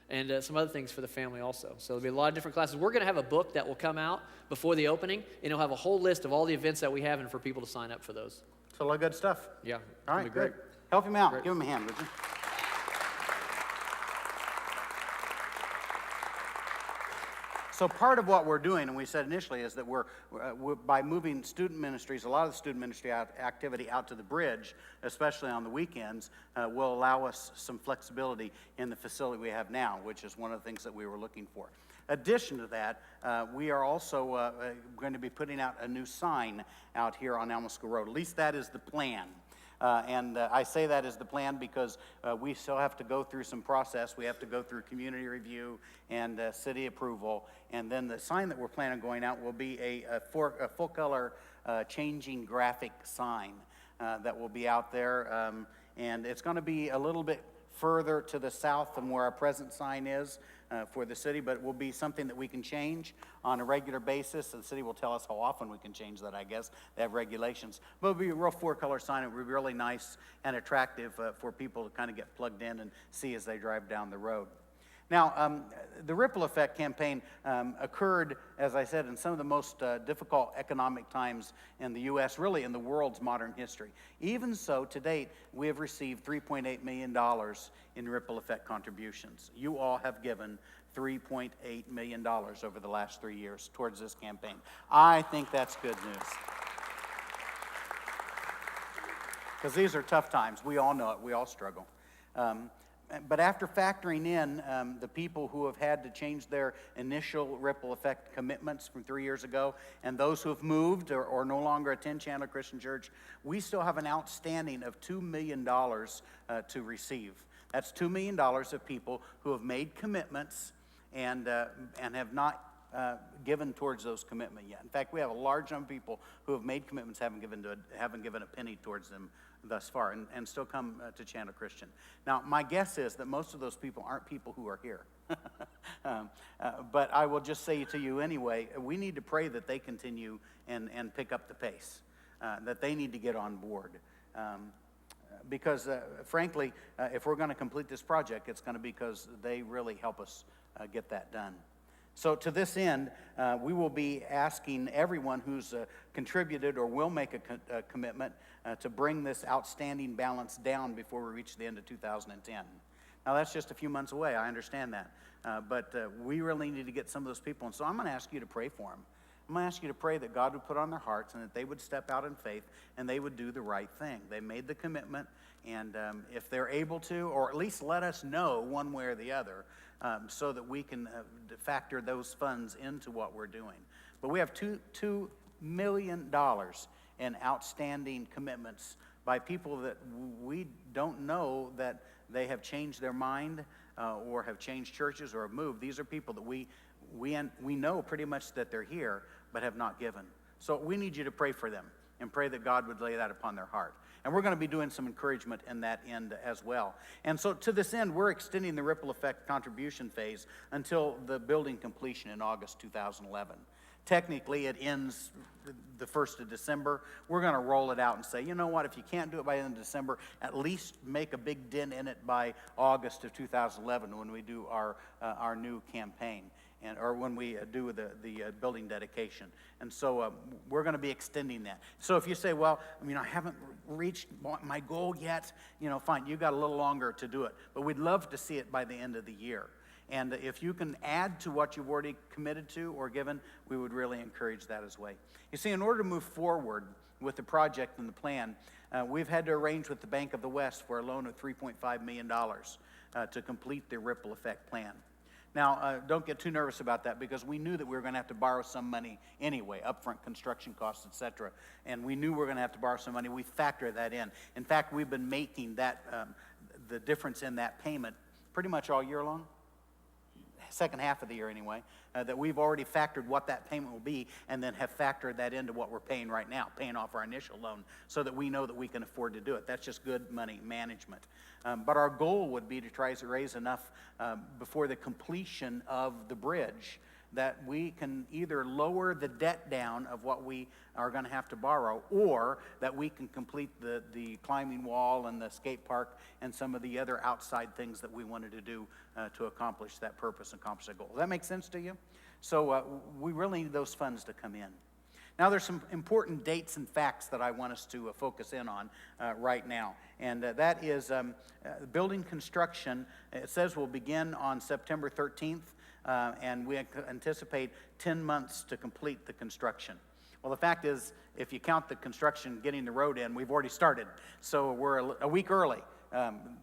and some other things for the family also. So there'll be a lot of different classes. We're going to have a book that will come out before the opening, and it'll have a whole list of all the events that we have and for people to sign up for those. So a lot of good stuff. Yeah, All right, it'll be great. good. Help him out. Great. Give him a hand, would you? So part of what we're doing, and we said initially, is that we're by moving student ministries, a lot of the student ministry activity out to the bridge, especially on the weekends, will allow us some flexibility in the facility we have now, which is one of the things that we were looking for. Addition to that, we are also going to be putting out a new sign out here on Alma School Road. At least that is the plan. And I say that is the plan because we still have to go through some process. We have to go through community review and city approval. And then the sign that we're planning on going out will be a full color changing graphic sign that will be out there. And it's going to be a little bit further to the south than where our present sign is for the city, but it will be something that we can change on a regular basis. The city will tell us how often we can change that, I guess. They have regulations. But it'll be a real four-color sign. It will be really nice and attractive for people to kind of get plugged in and see as they drive down the road. Now, the Ripple Effect campaign occurred, as I said, in some of the most difficult economic times in the U.S., really in the world's modern history. Even so, to date, we have received $3.8 million in Ripple Effect contributions. You all have given $3.8 million over the last 3 years towards this campaign. I think that's good news. Because these are tough times. We all know it. We all struggle. But after factoring in the people who have had to change their initial Ripple Effect commitments from 3 years ago, and those who have moved or no longer attend Chandler Christian Church, we still have an outstanding of $2 million to receive. That's $2 million of people who have made commitments and have not given towards those commitments yet. In fact, we have a large number of people who have made commitments, haven't given a penny towards them thus far, and still come to Chandler Christian. Now, my guess is that most of those people aren't people who are here. But I will just say to you anyway, we need to pray that they continue and pick up the pace, that they need to get on board. Because frankly, if we're going to complete this project, it's going to be because they really help us get that done. So to this end, we will be asking everyone who's contributed or will make a commitment to bring this outstanding balance down before we reach the end of 2010. Now, that's just a few months away. I understand that. But we really need to get some of those people. And so I'm going to ask you to pray for them. I'm going to ask you to pray that God would put on their hearts and that they would step out in faith and they would do the right thing. They made the commitment, and if they're able to, or at least let us know one way or the other, so that we can factor those funds into what we're doing. But we have $2 million in outstanding commitments by people that we don't know that they have changed their mind or have changed churches or have moved. These are people that we know pretty much that they're here but have not given. So we need you to pray for them and pray that God would lay that upon their heart. And we're going to be doing some encouragement in that end as well. And so to this end, we're extending the Ripple Effect contribution phase until the building completion in August 2011. Technically, it ends the 1st of December. We're going to roll it out and say, you know what, if you can't do it by the end of December, at least make a big dent in it by August of 2011 when we do our new campaign. Or when we do the building dedication. And so we're going to be extending that. So if you say, well, I haven't reached my goal yet, fine, you've got a little longer to do it. But we'd love to see it by the end of the year. And if you can add to what you've already committed to or given, we would really encourage that as well. You see, in order to move forward with the project and the plan, we've had to arrange with the Bank of the West for a loan of $3.5 million to complete the Ripple Effect plan. Now, don't get too nervous about that because we knew that we were going to have to borrow some money anyway, upfront construction costs, etc. And we knew we were going to have to borrow some money. We factored that in. In fact, we've been making that the difference in that payment pretty much all year long. Second half of the year anyway, that we've already factored what that payment will be and then have factored that into what we're paying right now, paying off our initial loan so that we know that we can afford to do it. That's just good money management. But our goal would be to try to raise enough before the completion of the bridge that we can either lower the debt down of what we are going to have to borrow, or that we can complete the climbing wall and the skate park and some of the other outside things that we wanted to do to accomplish that purpose and accomplish that goal. Does that make sense to you? So we really need those funds to come in. Now, there's some important dates and facts that I want us to focus in on right now. And that is building construction. It says will begin on September 13th, and we anticipate 10 months to complete the construction. Well, the fact is, if you count the construction getting the road in, we've already started. So we're a week early.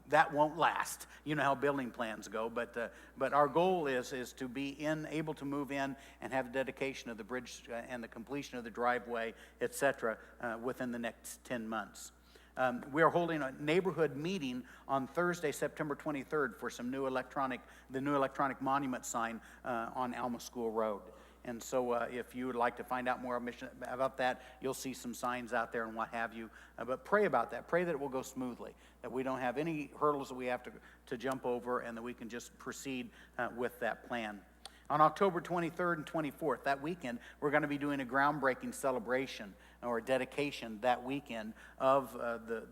That won't last. You know how building plans go, but our goal is to be able to move in and have the dedication of the bridge and the completion of the driveway, etc., within the next 10 months. We are holding a neighborhood meeting on Thursday, September 23rd, for the new electronic monument sign on Alma School Road. And so if you would like to find out more about that, you'll see some signs out there and what have you. But pray about that. Pray that it will go smoothly, that we don't have any hurdles that we have to jump over, and that we can just proceed with that plan. On October 23rd and 24th, that weekend, we're going to be doing a groundbreaking celebration or dedication that weekend of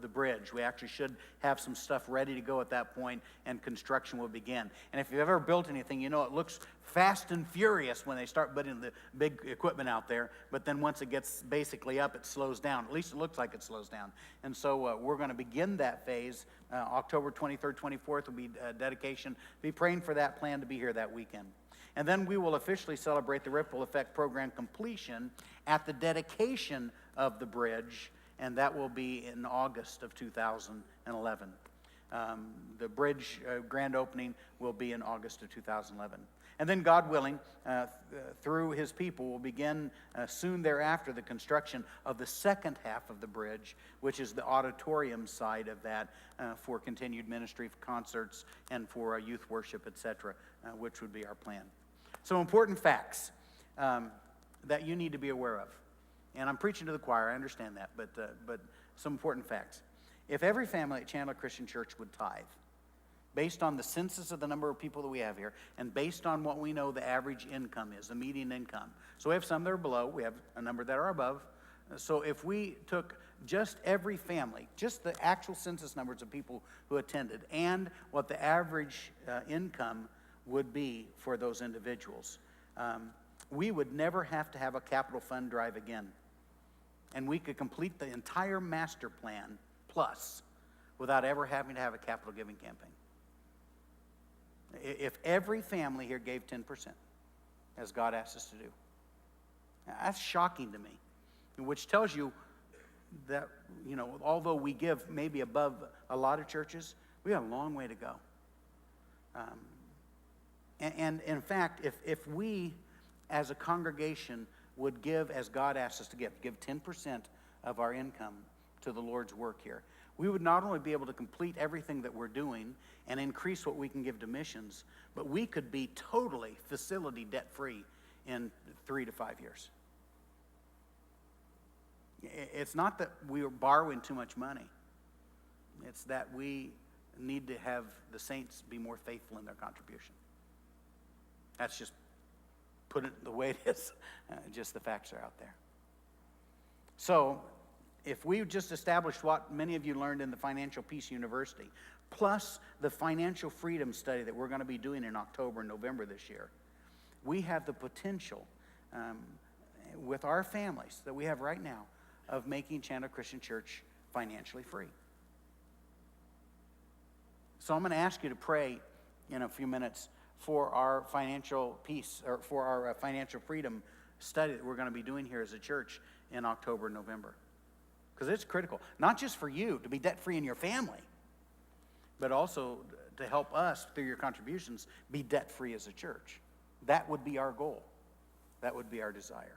the bridge. We actually should have some stuff ready to go at that point, and construction will begin. And if you've ever built anything, you know it looks fast and furious when they start putting the big equipment out there, but then once it gets basically up, it slows down. At least it looks like it slows down. And so we're going to begin that phase. October 23rd, 24th will be dedication. Be praying for that plan to be here that weekend. And then we will officially celebrate the Ripple Effect program completion at the dedication of the bridge, and that will be in August of 2011. The bridge grand opening will be in August of 2011. And then, God willing, through His people, will begin soon thereafter the construction of the second half of the bridge, which is the auditorium side of that, for continued ministry, for concerts, and for youth worship, etc., which would be our plan. Some important facts that you need to be aware of. And I'm preaching to the choir, I understand that, but some important facts. If every family at Chandler Christian Church would tithe, based on the census of the number of people that we have here, and based on what we know the average income is, the median income. So we have some that are below, we have a number that are above. So if we took just every family, just the actual census numbers of people who attended, and what the average income would be for those individuals, we would never have to have a capital fund drive again. And we could complete the entire master plan plus without ever having to have a capital giving campaign. If every family here gave 10%, as God asked us to do. That's shocking to me, which tells you that, you know, although we give maybe above a lot of churches, we have a long way to go. And in fact, if we as a congregation would give as God asks us to give 10% of our income to the Lord's work here, we would not only be able to complete everything that we're doing and increase what we can give to missions, but we could be totally facility debt-free in 3 to 5 years. It's not that we are borrowing too much money. It's that we need to have the saints be more faithful in their contribution. That's just put it the way it is. Just the facts are out there. So, if we just established what many of you learned in the Financial Peace University, plus the financial freedom study that we're going to be doing in October and November this year, we have the potential with our families that we have right now of making Chandler Christian Church financially free. So I'm going to ask you to pray in a few minutes for our financial peace, or for our financial freedom study that we're going to be doing here as a church in October and November. Because it's critical, not just for you to be debt-free in your family, but also to help us, through your contributions, be debt-free as a church. That would be our goal. That would be our desire.